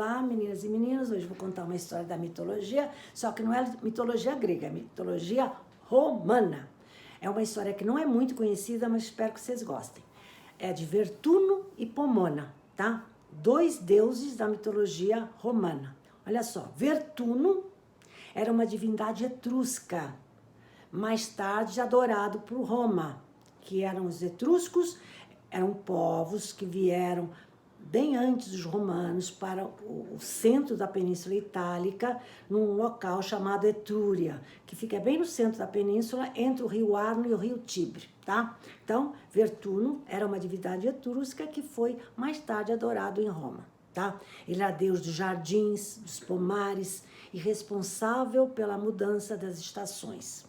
Olá, meninas e meninos, hoje vou contar uma história da mitologia, só que não é mitologia grega, é mitologia romana. É uma história que não é muito conhecida, mas espero que vocês gostem. É de Vertuno e Pomona, tá? Dois deuses da mitologia romana. Olha só, Vertuno era uma divindade etrusca, mais tarde adorado por Roma, que eram os etruscos, eram povos que vieram bem antes dos romanos para o centro da Península Itálica, num local chamado Etrúria, que fica bem no centro da península, entre o rio Arno e o rio Tibre, tá? Então, Vertuno era uma divindade etrusca que foi mais tarde adorado em Roma, tá? Ele era deus dos jardins, dos pomares e responsável pela mudança das estações.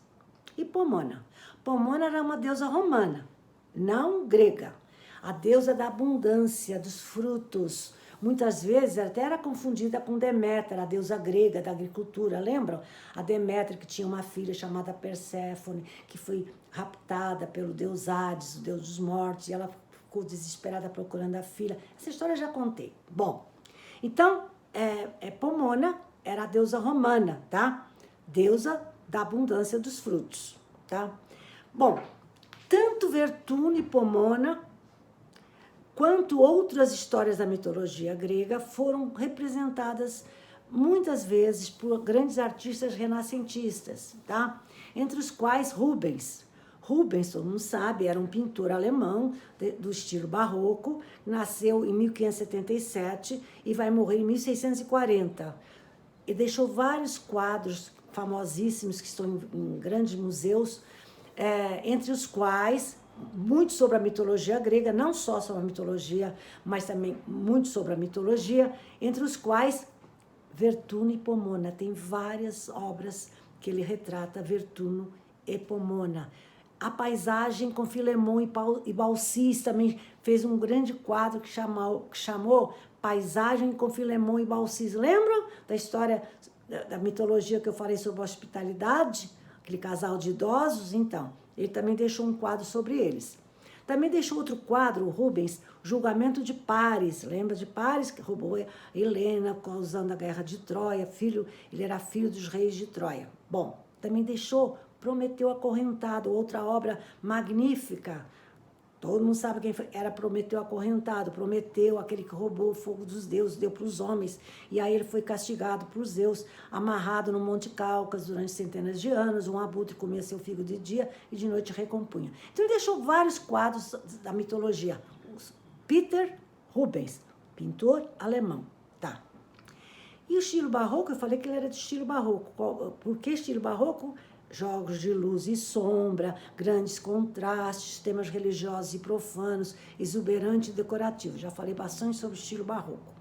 E Pomona? Pomona era uma deusa romana, não grega. A deusa da abundância, dos frutos. Muitas vezes até era confundida com Deméter, a deusa grega da agricultura, lembram? A Deméter que tinha uma filha chamada Perséfone, que foi raptada pelo deus Hades, o deus dos mortos, e ela ficou desesperada procurando a filha. Essa história eu já contei. Bom, então, Pomona era a deusa romana, tá? Deusa da abundância dos frutos, tá? Bom, tanto Vertuno e Pomona quanto outras histórias da mitologia grega foram representadas muitas vezes por grandes artistas renascentistas, tá? Entre os quais Rubens. Rubens, todo mundo sabe, era um pintor alemão do estilo barroco, nasceu em 1577 e vai morrer em 1640. E deixou vários quadros famosíssimos que estão em grandes museus, entre os quais muito sobre a mitologia grega, não só sobre a mitologia, mas também muito sobre a mitologia, entre os quais Vertuno e Pomona. Tem várias obras que ele retrata Vertuno e Pomona. A paisagem com Filemon e Baucis também fez um grande quadro que chamou Paisagem com Filemon e Baucis. Lembram da história da mitologia que eu falei sobre a hospitalidade? Aquele casal de idosos? Então, ele também deixou um quadro sobre eles. Também deixou outro quadro, o Rubens, Julgamento de Paris. Lembra de Paris, que roubou Helena, causando a guerra de Troia? Ele era filho dos reis de Troia. Bom, também deixou Prometeu Acorrentado, outra obra magnífica. Todo mundo sabe quem era Prometeu Acorrentado. Prometeu, aquele que roubou o fogo dos deuses, deu para os homens. E aí ele foi castigado por Zeus, amarrado no Monte Cáucaso durante centenas de anos. Um abutre comia seu figo de dia e de noite recompunha. Então ele deixou vários quadros da mitologia. Peter Rubens, pintor alemão. Tá. E o estilo barroco, eu falei que ele era de estilo barroco. Por que estilo barroco? Jogos de luz e sombra, grandes contrastes, temas religiosos e profanos, exuberante e decorativo. Já falei bastante sobre o estilo barroco.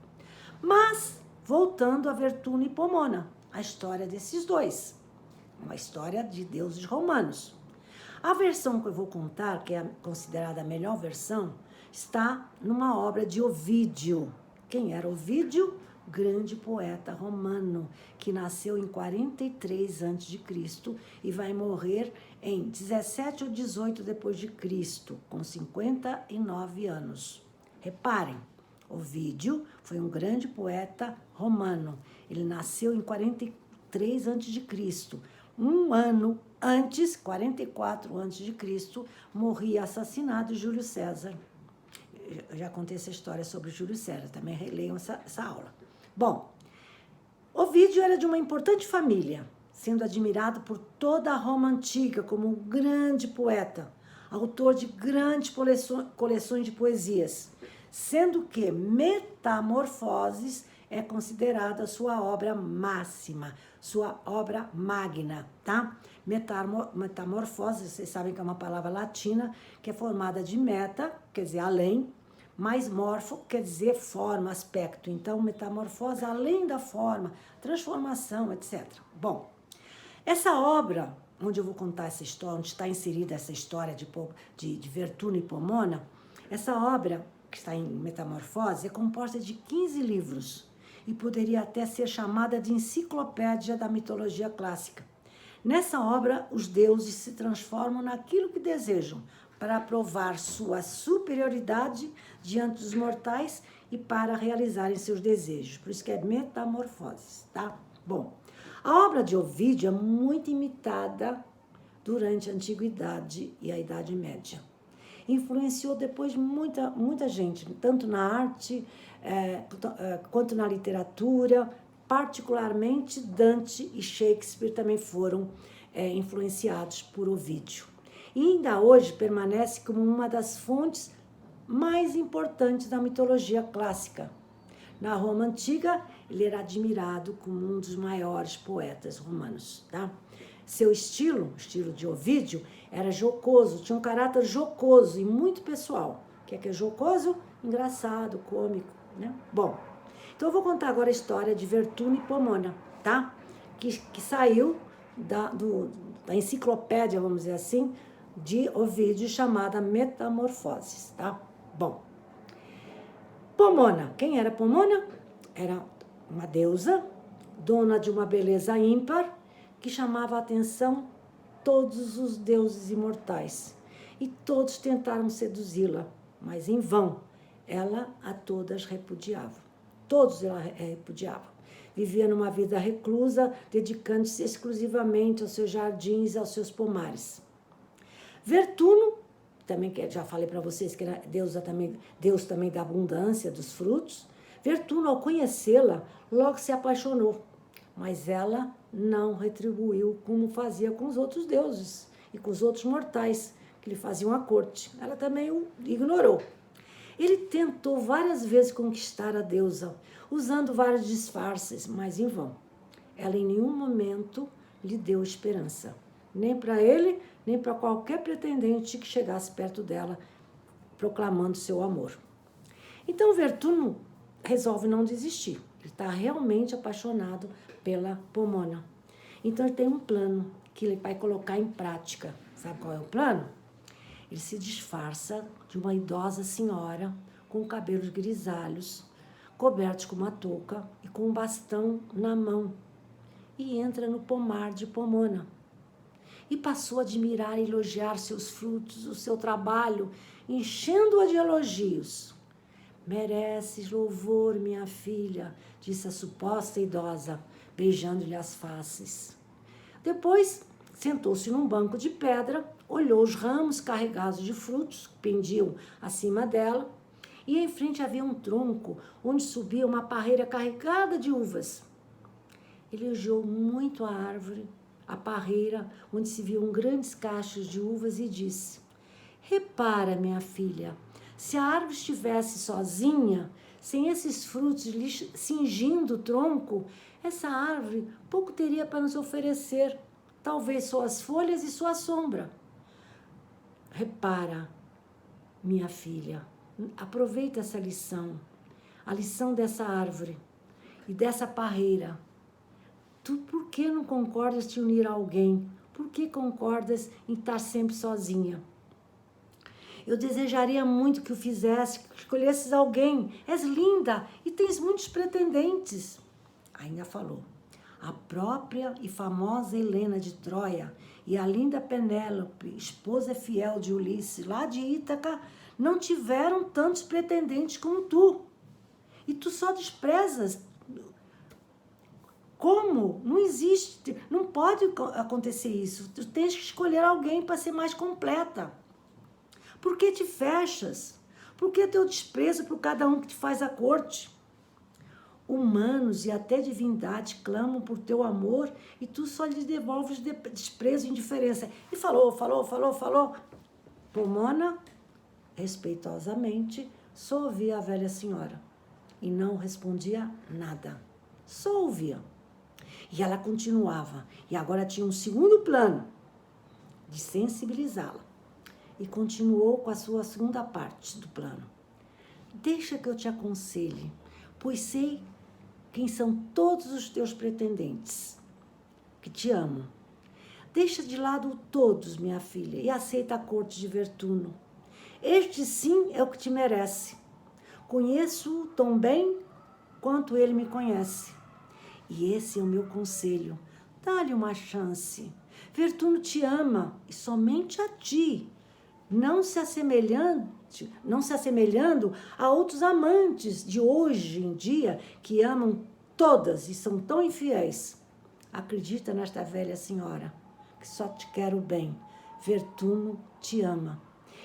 Mas, voltando a Vertuno e Pomona, a história desses dois. Uma história de deuses romanos. A versão que eu vou contar, que é considerada a melhor versão, está numa obra de Ovídio. Quem era Ovídio? Grande poeta romano, que nasceu em 43 a.C. e vai morrer em 17 ou 18 depois de Cristo, com 59 anos. Reparem, Ovídio foi um grande poeta romano. Ele nasceu em 43 a.C. Um ano antes, 44 a.C., morria assassinado Júlio César. Eu já contei essa história sobre Júlio César, também releiam essa aula. Bom, Ovídio era de uma importante família, sendo admirado por toda a Roma antiga como um grande poeta, autor de grandes coleções de poesias, sendo que Metamorfoses é considerada sua obra máxima, sua obra magna, tá? Metamorfoses, vocês sabem que é uma palavra latina, que é formada de meta, quer dizer, além, mais morfo quer dizer forma, aspecto. Então, metamorfose, além da forma, transformação, etc. Bom, essa obra, onde eu vou contar essa história, onde está inserida essa história de Vertuno e Pomona, essa obra, que está em Metamorfose, é composta de 15 livros e poderia até ser chamada de enciclopédia da mitologia clássica. Nessa obra, os deuses se transformam naquilo que desejam, para provar sua superioridade diante dos mortais e para realizarem seus desejos. Por isso que é metamorfoses, tá? Bom, a obra de Ovídio é muito imitada durante a Antiguidade e a Idade Média. Influenciou depois muita gente, tanto na arte quanto na literatura, particularmente Dante e Shakespeare também foram influenciados por Ovídio. E ainda hoje permanece como uma das fontes mais importantes da mitologia clássica. Na Roma Antiga, ele era admirado como um dos maiores poetas romanos, tá? Seu estilo, o estilo de Ovídio, era jocoso, tinha um caráter jocoso e muito pessoal. O que é jocoso? Engraçado, cômico, né? Bom, então eu vou contar agora a história de Vertuno e Pomona, tá? Que saiu da enciclopédia, vamos dizer assim, de Ovídio, chamada Metamorfoses, tá? Bom, Pomona. Quem era Pomona? Era uma deusa, dona de uma beleza ímpar, que chamava a atenção todos os deuses imortais. E todos tentaram seduzi-la, mas em vão. Ela a todas repudiava. Todos ela repudiava. Vivia numa vida reclusa, dedicando-se exclusivamente aos seus jardins e aos seus pomares. Vertuno, também que já falei para vocês que era Deus também da abundância dos frutos. Vertuno, ao conhecê-la, logo se apaixonou, mas ela não retribuiu como fazia com os outros deuses e com os outros mortais que lhe faziam a corte. Ela também o ignorou. Ele tentou várias vezes conquistar a deusa, usando vários disfarces, mas em vão. Ela em nenhum momento lhe deu esperança, nem para ele, nem para qualquer pretendente que chegasse perto dela, proclamando seu amor. Então Vertuno resolve não desistir. Ele está realmente apaixonado pela Pomona. Então ele tem um plano que ele vai colocar em prática. Sabe qual é o plano? Ele se disfarça de uma idosa senhora com cabelos grisalhos, cobertos com uma touca e com um bastão na mão, e entra no pomar de Pomona. E passou a admirar e elogiar seus frutos, o seu trabalho, enchendo-a de elogios. Mereces louvor, minha filha, disse a suposta idosa, beijando-lhe as faces. Depois, sentou-se num banco de pedra, olhou os ramos carregados de frutos que pendiam acima dela, e em frente havia um tronco onde subia uma parreira carregada de uvas. Elogiou muito a árvore, a parreira, onde se viam grandes cachos de uvas, e disse: repara, minha filha, se a árvore estivesse sozinha, sem esses frutos lhe cingindo o tronco, essa árvore pouco teria para nos oferecer, talvez só as folhas e sua sombra. Repara, minha filha, aproveita essa lição, a lição dessa árvore e dessa parreira. Tu por que não concordas te unir a alguém? Por que concordas em estar sempre sozinha? Eu desejaria muito que o fizesse, que escolhesses alguém. És linda e tens muitos pretendentes. Ainda falou. A própria e famosa Helena de Troia e a linda Penélope, esposa fiel de Ulisses, lá de Ítaca, não tiveram tantos pretendentes como tu. E tu só desprezas. Como? Não existe, não pode acontecer isso. Tu tens que escolher alguém para ser mais completa. Por que te fechas? Por que teu desprezo por cada um que te faz a corte? Humanos e até divindades clamam por teu amor e tu só lhes devolves desprezo e indiferença. E falou. Pomona, respeitosamente, só ouvia a velha senhora e não respondia nada. Só ouvia. E ela continuava. E agora tinha um segundo plano de sensibilizá-la. E continuou com a sua segunda parte do plano. Deixa que eu te aconselhe, pois sei quem são todos os teus pretendentes, que te amam. Deixa de lado todos, minha filha, e aceita a corte de Vertuno. Este sim é o que te merece. Conheço-o tão bem quanto ele me conhece. E esse é o meu conselho. Dá-lhe uma chance. Vertuno te ama, e somente a ti. não se assemelhando a outros amantes de hoje em dia que amam todas e são tão infiéis. Acredita nesta velha senhora, que só te quer o bem. Vertuno te ama.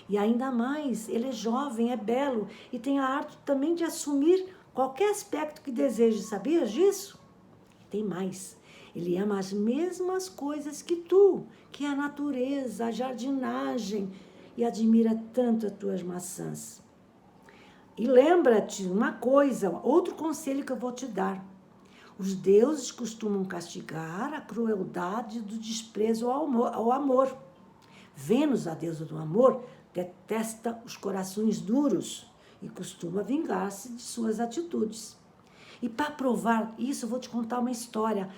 E ainda mais, ele é jovem, é belo e tem a arte também de assumir qualquer aspecto que deseje. Sabias disso? Tem mais. Ele ama as mesmas coisas que tu, que é a natureza, a jardinagem, e admira tanto as tuas maçãs. E lembra-te uma coisa, outro conselho que eu vou te dar. Os deuses costumam castigar a crueldade do desprezo ao amor. Vênus, a deusa do amor, detesta os corações duros e costuma vingar-se de suas atitudes. E para provar isso, eu vou te contar uma história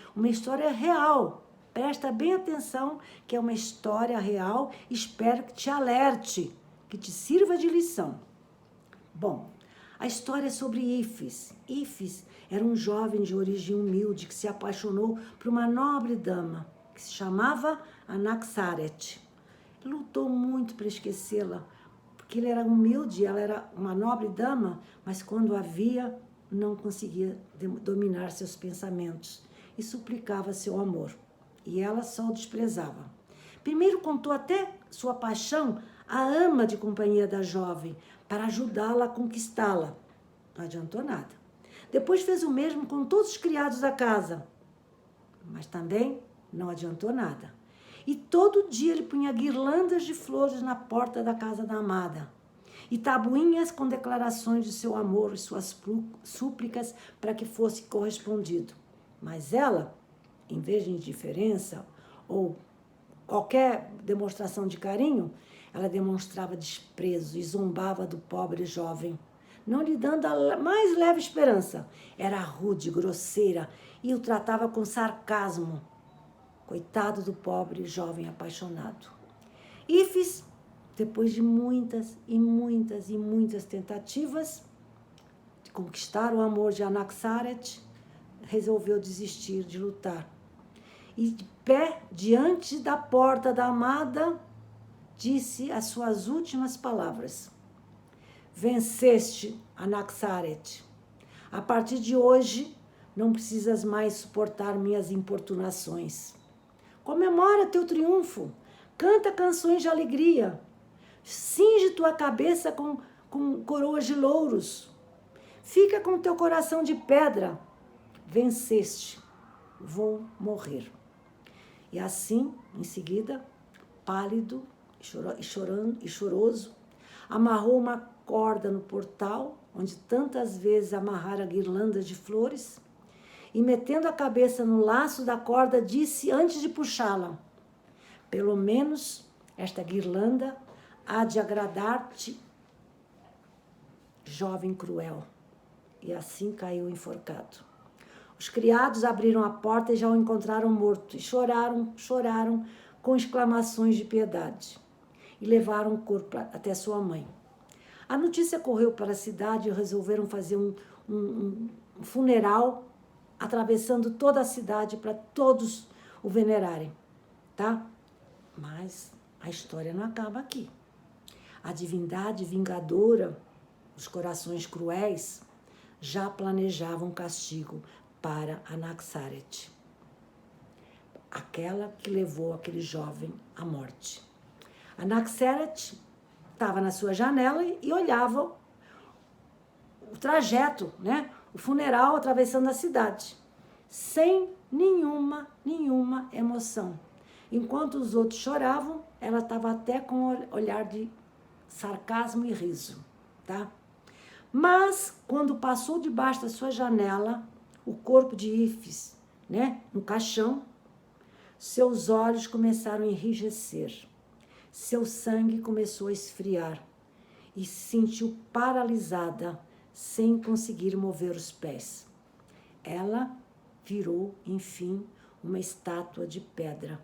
real. Presta bem atenção que é uma história real, espero que te alerte, que te sirva de lição. Bom, a história é sobre Ífis. Ífis era um jovem de origem humilde que se apaixonou por uma nobre dama, que se chamava Anaxarete. Ele lutou muito para esquecê-la, porque ele era humilde, ela era uma nobre dama, mas quando a via, não conseguia dominar seus pensamentos e suplicava seu amor. E ela só o desprezava. Primeiro contou até sua paixão à ama de companhia da jovem, para ajudá-la a conquistá-la. Não adiantou nada. Depois fez o mesmo com todos os criados da casa, mas também não adiantou nada. E todo dia ele punha guirlandas de flores na porta da casa da amada, e tabuinhas com declarações de seu amor e suas súplicas para que fosse correspondido. Mas ela, em vez de indiferença ou qualquer demonstração de carinho, ela demonstrava desprezo e zombava do pobre jovem, não lhe dando a mais leve esperança. Era rude, grosseira e o tratava com sarcasmo. Coitado do pobre jovem apaixonado. Ífis, depois de muitas e muitas e muitas tentativas de conquistar o amor de Anaxarete, resolveu desistir de lutar. E de pé diante da porta da amada, disse as suas últimas palavras: venceste, Anaxarete. A partir de hoje, não precisas mais suportar minhas importunações. Comemora teu triunfo, canta canções de alegria, cinge tua cabeça com coroas de louros, fica com teu coração de pedra. Venceste, vou morrer. E assim, em seguida, pálido e choroso, amarrou uma corda no portal, onde tantas vezes amarrara guirlandas de flores, e metendo a cabeça no laço da corda, disse antes de puxá-la: pelo menos esta guirlanda há de agradar-te, jovem cruel. E assim caiu enforcado. Os criados abriram a porta e já o encontraram morto, e choraram com exclamações de piedade, e levaram o corpo até sua mãe. A notícia correu para a cidade e resolveram fazer um funeral, atravessando toda a cidade para todos o venerarem, tá? Mas a história não acaba aqui. A divindade vingadora, os corações cruéis, já planejavam um castigo para Anaxarete, aquela que levou aquele jovem à morte. Anaxarete estava na sua janela e olhava o trajeto, né? O funeral atravessando a cidade, sem nenhuma emoção. Enquanto os outros choravam, ela estava até com um olhar de sarcasmo e riso, tá? Mas, quando passou debaixo da sua janela, o corpo de Ífis, né, no caixão, seus olhos começaram a enrijecer, seu sangue começou a esfriar e se sentiu paralisada, sem conseguir mover os pés. Ela virou, enfim, uma estátua de pedra.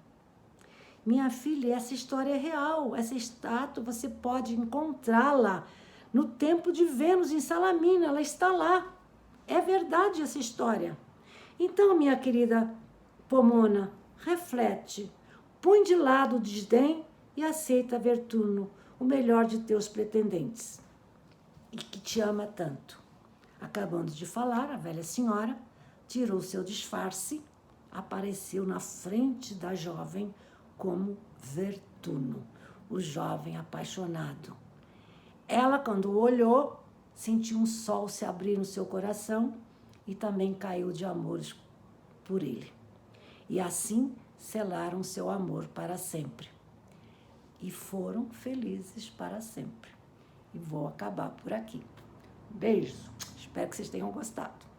Minha filha, essa história é real. Essa estátua você pode encontrá-la no templo de Vênus, em Salamina. Ela está lá. É verdade essa história. Então, minha querida Pomona, reflete. Põe de lado o desdém e aceita Vertuno, o melhor de teus pretendentes e que te ama tanto. Acabando de falar, a velha senhora tirou seu disfarce, apareceu na frente da jovem como Vertuno, o jovem apaixonado. Ela, quando o olhou, sentiu um sol se abrir no seu coração e também caiu de amores por ele. E assim selaram seu amor para sempre. E foram felizes para sempre. E vou acabar por aqui. Beijo. Espero que vocês tenham gostado.